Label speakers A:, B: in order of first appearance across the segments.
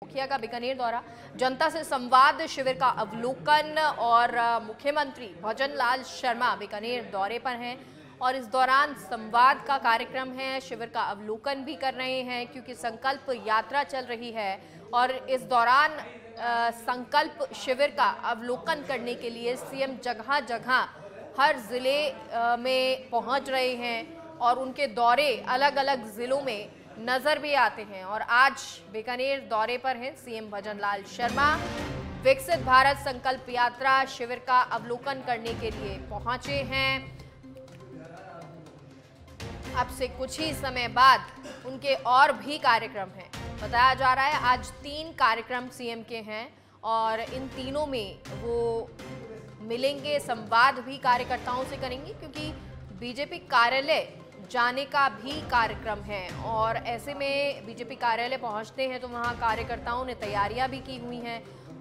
A: मुखिया का बीकानेर दौरा, जनता से संवाद शिविर का अवलोकन और मुख्यमंत्री भजनलाल शर्मा बीकानेर दौरे पर हैं और इस दौरान संवाद का कार्यक्रम है। शिविर का अवलोकन भी कर रहे हैं क्योंकि संकल्प यात्रा चल रही है और इस दौरान संकल्प शिविर का अवलोकन करने के लिए सीएम जगह जगह हर जिले में पहुंच रहे हैं और उनके दौरे अलग अलग जिलों में नजर भी आते हैं। और आज बीकानेर दौरे पर हैं सीएम भजनलाल शर्मा। विकसित भारत संकल्प यात्रा शिविर का अवलोकन करने के लिए पहुंचे हैं। अब से कुछ ही समय बाद उनके और भी कार्यक्रम हैं। बताया जा रहा है आज 3 कार्यक्रम सीएम के हैं और इन तीनों में वो मिलेंगे, संवाद भी कार्यकर्ताओं से करेंगे क्योंकि बीजेपी कार्यालय जाने का भी कार्यक्रम है और ऐसे में बीजेपी कार्यालय पहुंचते हैं तो वहां कार्यकर्ताओं ने तैयारियां भी की हुई हैं।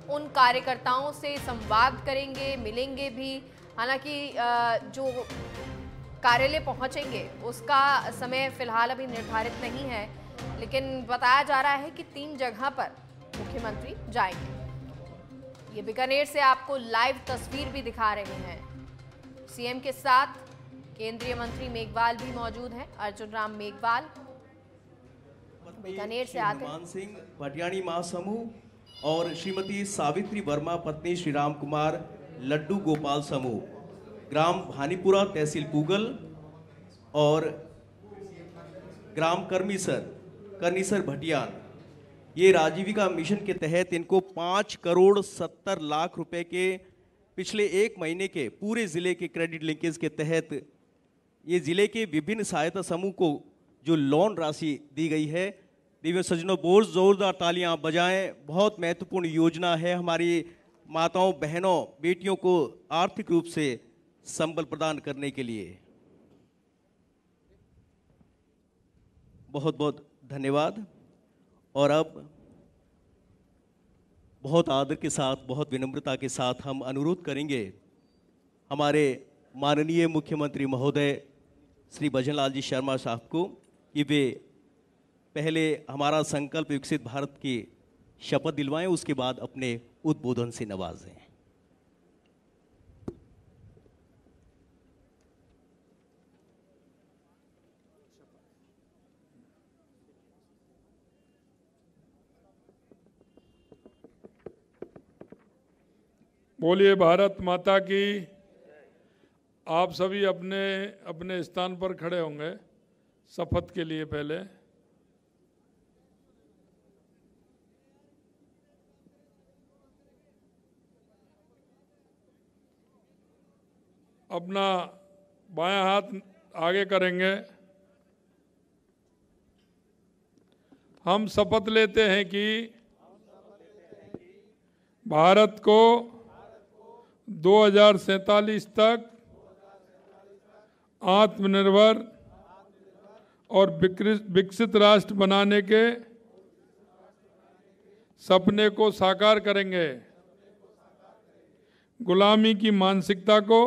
A: उन कार्यकर्ताओं से संवाद करेंगे, मिलेंगे भी। हालांकि जो कार्यालय पहुंचेंगे उसका समय फिलहाल अभी निर्धारित नहीं है, लेकिन बताया जा रहा है कि 3 जगह पर मुख्यमंत्री जाएंगे। ये बीकानेर से आपको लाइव तस्वीर भी दिखा रहे हैं। सीएम के साथ केंद्रीय मंत्री मेघवाल भी मौजूद हैं, अर्जुन राम मेघवाल बीकानेर से आते हैं।
B: हनुमान सिंह पटियाणी महासमूह और श्रीमती सावित्री वर्मा पत्नी श्री राम कुमार लड्डू गोपाल समूह, ग्राम भानीपुरा तहसील पूगल और ग्राम करनीसर भटियान, ये राजीविका मिशन के तहत इनको 5 करोड़ 70 लाख रुपए के पिछले 1 महीने के पूरे जिले के क्रेडिट लिंकेज के तहत ये जिले के विभिन्न सहायता समूह को जो लोन राशि दी गई है। दिव्य सज्जनों, बहुत जोरदार तालियां बजाएं। बहुत महत्वपूर्ण योजना है, हमारी माताओं, बहनों, बेटियों को आर्थिक रूप से संबल प्रदान करने के लिए। बहुत बहुत धन्यवाद। और अब बहुत आदर के साथ, बहुत विनम्रता के साथ हम अनुरोध करेंगे हमारे माननीय मुख्यमंत्री महोदय श्री भजनलाल जी शर्मा साहब को कि वे पहले हमारा संकल्प विकसित भारत की शपथ दिलवाएं, उसके बाद अपने उद्बोधन से नवाजें।
C: बोलिए भारत माता की। आप सभी अपने अपने स्थान पर खड़े होंगे शपथ के लिए। पहले अपना बायां हाथ आगे करेंगे। हम शपथ लेते हैं कि भारत को 2047 तक आत्मनिर्भर और विकसित राष्ट्र बनाने के सपने को साकार करेंगे। गुलामी की मानसिकता को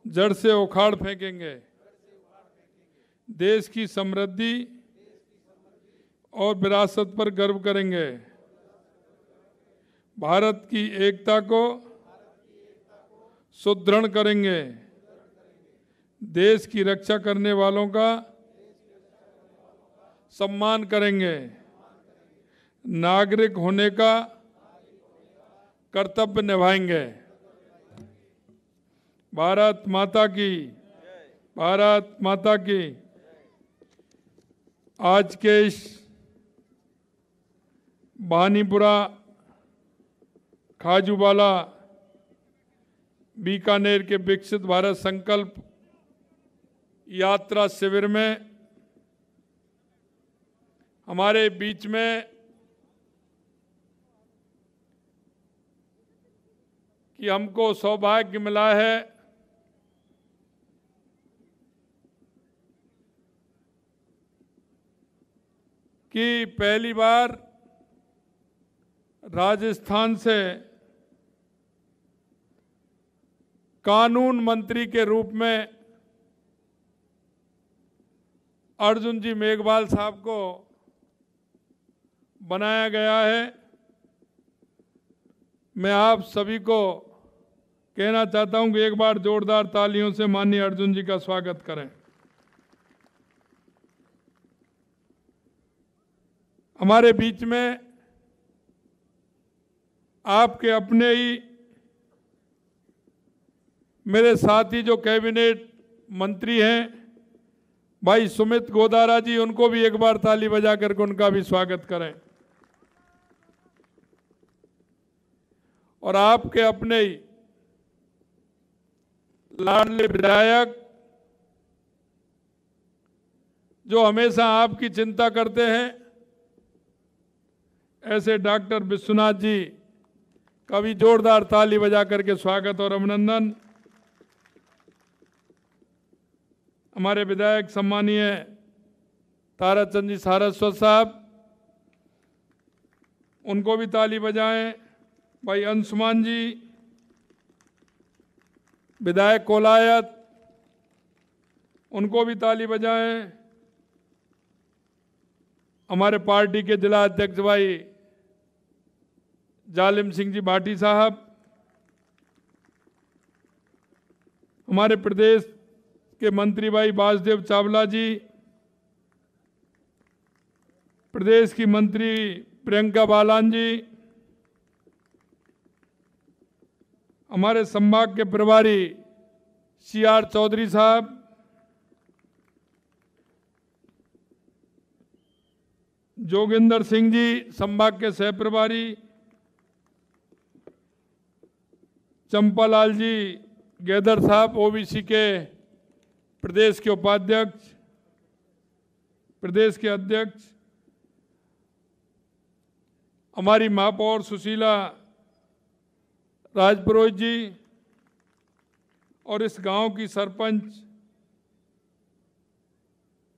C: जड़ से उखाड़ फेंकेंगे। देश की समृद्धि और विरासत पर गर्व करेंगे। भारत की एकता को सुदृढ़ करेंगे। देश की रक्षा करने वालों का सम्मान करेंगे। नागरिक होने का कर्तव्य निभाएंगे। भारत माता की, भारत माता की। आज के इस भानीपुरा खाजूवाला बीकानेर के विकसित भारत संकल्प यात्रा शिविर में हमारे बीच में कि हमको सौभाग्य मिला है कि पहली बार राजस्थान से कानून मंत्री के रूप में अर्जुन जी मेघवाल साहब को बनाया गया है। मैं आप सभी को कहना चाहता हूं कि एक बार जोरदार तालियों से माननीय अर्जुन जी का स्वागत करें। हमारे बीच में आपके अपने ही मेरे साथी जो कैबिनेट मंत्री हैं भाई सुमित गोदारा जी, उनको भी एक बार ताली बजा करके उनका भी स्वागत करें। और आपके अपने ही लाडले विधायक जो हमेशा आपकी चिंता करते हैं, ऐसे डॉक्टर विश्वनाथ जी का भी जोरदार ताली बजा करके स्वागत और अभिनंदन। हमारे विधायक सम्मानीय ताराचंद जी सारस्वत साहब, उनको भी ताली बजाएं। भाई अंशुमान जी, विधायक कोलायत, उनको भी ताली बजाएं। हमारे पार्टी के जिला अध्यक्ष भाई जालिम सिंह जी भाटी साहब, हमारे प्रदेश के मंत्री भाई वासुदेव चावला जी, प्रदेश की मंत्री प्रियंका बालान जी, हमारे संभाग के प्रभारी CR चौधरी साहब, जोगिंदर सिंह जी संभाग के सह प्रभारी, चंपालाल जी गैदर साहब OBC के प्रदेश के उपाध्यक्ष, प्रदेश के अध्यक्ष, हमारी महापौर सुशीला राजपुरोहित जी और इस गांव की सरपंच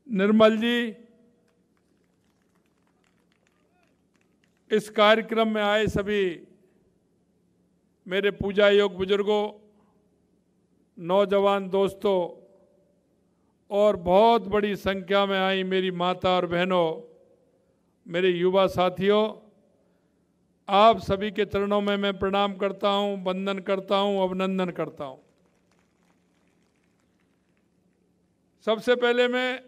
C: निर्मल जी, इस कार्यक्रम में आए सभी मेरे पूजा योग बुजुर्गों, नौजवान दोस्तों और बहुत बड़ी संख्या में आई मेरी माता और बहनों, मेरे युवा साथियों, आप सभी के चरणों में मैं प्रणाम करता हूं, वंदन करता हूं, अभिनंदन करता हूं। सबसे पहले मैं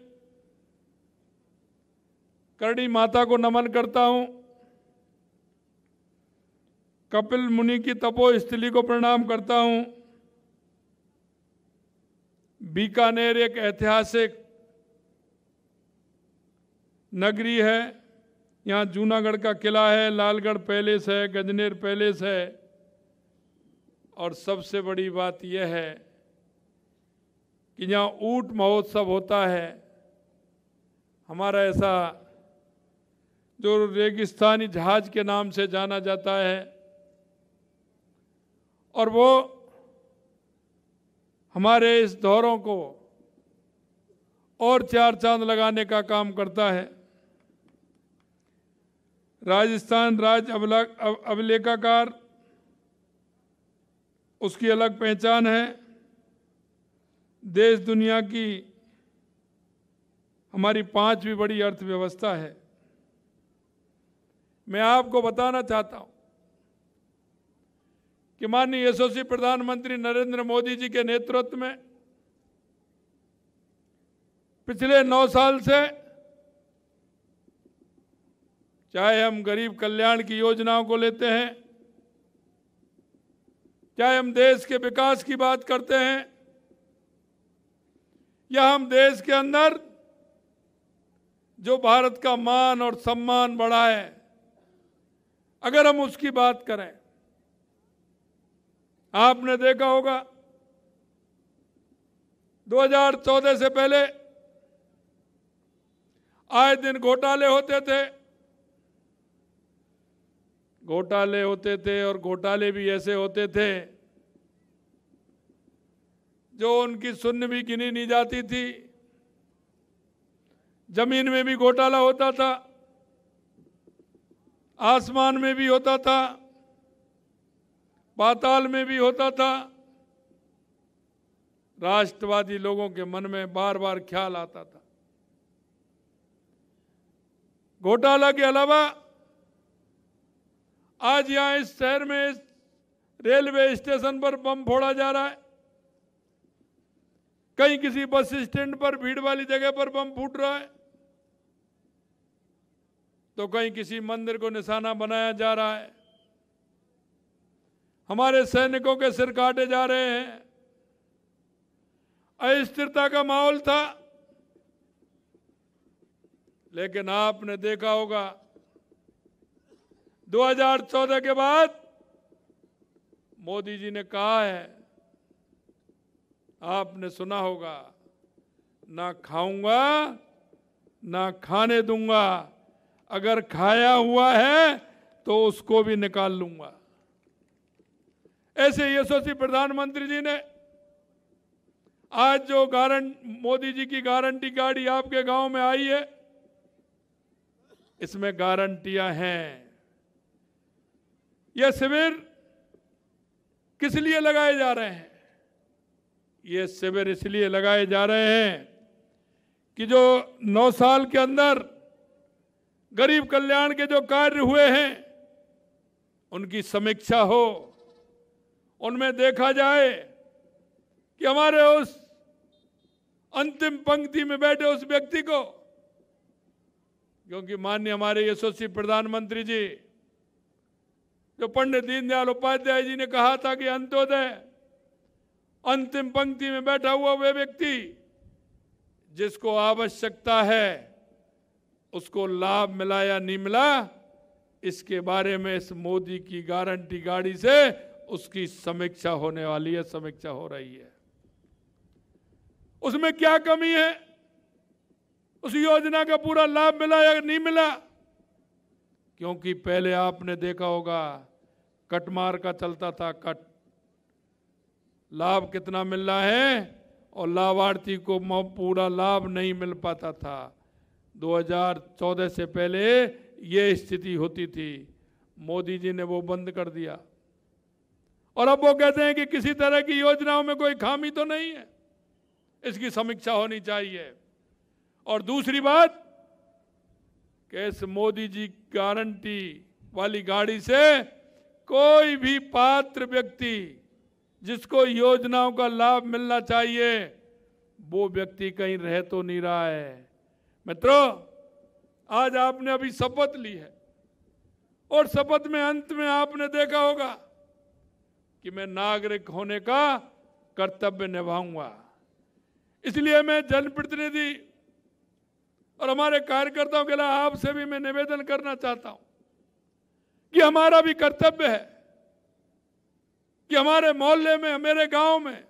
C: करणी माता को नमन करता हूं, कपिल मुनि की तपोस्थली को प्रणाम करता हूं। बीकानेर एक ऐतिहासिक नगरी है, यहाँ जूनागढ़ का किला है, लालगढ़ पैलेस है, गजनेर पैलेस है और सबसे बड़ी बात यह है कि यहाँ ऊंट महोत्सव होता है। हमारा ऐसा जो रेगिस्तानी जहाज के नाम से जाना जाता है और वो हमारे इस दौरों को और चार चांद लगाने का काम करता है। राजस्थान राज्य अभिलेखाकार, उसकी अलग पहचान है। देश दुनिया की हमारी 5वीं बड़ी अर्थव्यवस्था है। मैं आपको बताना चाहता हूं कि माननीय यशस्वी प्रधानमंत्री नरेंद्र मोदी जी के नेतृत्व में पिछले 9 साल से चाहे हम गरीब कल्याण की योजनाओं को लेते हैं, चाहे हम देश के विकास की बात करते हैं, या हम देश के अंदर जो भारत का मान और सम्मान बढ़ा है, अगर हम उसकी बात करें, आपने देखा होगा 2014 से पहले आए दिन घोटाले होते थे और घोटाले भी ऐसे होते थे जो उनकी शून्य भी गिनी नहीं जाती थी। जमीन में भी घोटाला होता था, आसमान में भी होता था, पाताल में भी होता था। राष्ट्रवादी लोगों के मन में बार बार ख्याल आता था, घोटाला के अलावा आज यहां इस शहर में इस रेलवे स्टेशन पर बम फोड़ा जा रहा है, कहीं किसी बस स्टैंड पर भीड़ वाली जगह पर बम फूट रहा है, तो कहीं किसी मंदिर को निशाना बनाया जा रहा है। हमारे सैनिकों के सिर काटे जा रहे हैं। अस्थिरता का माहौल था, लेकिन आपने देखा होगा 2014 के बाद मोदी जी ने कहा है, आपने सुना होगा, ना खाऊंगा ना खाने दूंगा, अगर खाया हुआ है तो उसको भी निकाल लूंगा। ऐसे यशस्वी प्रधानमंत्री जी ने आज जो मोदी जी की गारंटी गाड़ी आपके गांव में आई है, इसमें गारंटियां हैं। यह शिविर किस लिए लगाए जा रहे हैं? ये शिविर इसलिए लगाए जा रहे हैं कि जो 9 साल के अंदर गरीब कल्याण के जो कार्य हुए हैं उनकी समीक्षा हो, उनमें देखा जाए कि हमारे उस अंतिम पंक्ति में बैठे उस व्यक्ति को, क्योंकि माननीय हमारे यशस्वी प्रधानमंत्री जी जो पंडित दीनदयाल उपाध्याय जी ने कहा था कि अंत्योदय, अंतिम पंक्ति में बैठा हुआ वह व्यक्ति जिसको आवश्यकता है उसको लाभ मिला या नहीं मिला, इसके बारे में इस मोदी की गारंटी गाड़ी से उसकी समीक्षा होने वाली है, समीक्षा हो रही है। उसमें क्या कमी है, उस योजना का पूरा लाभ मिला या नहीं मिला? क्योंकि पहले आपने देखा होगा कटमार का चलता था, कट लाभ कितना मिल रहा है और लाभार्थी को पूरा लाभ नहीं मिल पाता था। 2014 से पहले ये स्थिति होती थी, मोदी जी ने वो बंद कर दिया। और अब वो कहते हैं कि किसी तरह की योजनाओं में कोई खामी तो नहीं है, इसकी समीक्षा होनी चाहिए। और दूसरी बात कि इस मोदी जी गारंटी वाली गाड़ी से कोई भी पात्र व्यक्ति जिसको योजनाओं का लाभ मिलना चाहिए वो व्यक्ति कहीं रह तो नहीं रहा है। मित्रों, आज आपने अभी शपथ ली है और शपथ में अंत में आपने देखा होगा कि मैं नागरिक होने का कर्तव्य निभाऊंगा। इसलिए मैं जनप्रतिनिधि और हमारे कार्यकर्ताओं के लिए आपसे भी मैं निवेदन करना चाहता हूं कि हमारा भी कर्तव्य है कि हमारे मोहल्ले में, मेरे गांव में,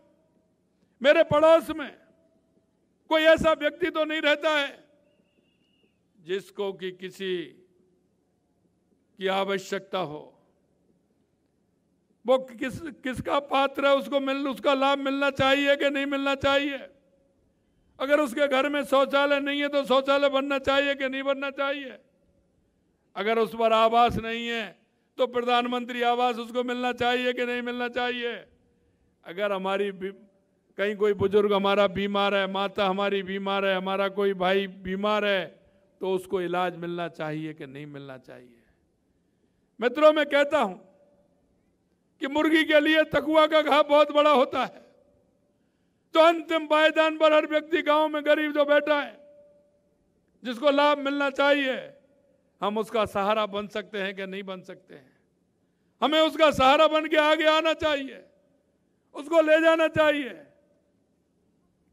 C: मेरे पड़ोस में कोई ऐसा व्यक्ति तो नहीं रहता है जिसको कि किसी की आवश्यकता हो। वो किसका पात्र है, उसका लाभ मिलना चाहिए कि नहीं मिलना चाहिए। अगर उसके घर में शौचालय नहीं है तो शौचालय बनना चाहिए कि नहीं बनना चाहिए। अगर उस पर आवास नहीं है तो प्रधानमंत्री आवास उसको मिलना चाहिए कि नहीं मिलना चाहिए। अगर हमारी कहीं कोई बुजुर्ग हमारा बीमार है, माता हमारी बीमार है, हमारा कोई भाई बीमार है, तो उसको इलाज मिलना चाहिए कि नहीं मिलना चाहिए। मित्रों, मैं कहता हूं कि मुर्गी के लिए तकुआ का घाव बहुत बड़ा होता है, तो अंतिम पायदान पर हर व्यक्ति गांव में गरीब जो बैठा है जिसको लाभ मिलना चाहिए, हम उसका सहारा बन सकते हैं कि नहीं बन सकते हैं। हमें उसका सहारा बन के आगे आना चाहिए, उसको ले जाना चाहिए,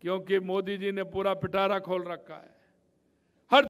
C: क्योंकि मोदी जी ने पूरा पिटारा खोल रखा है।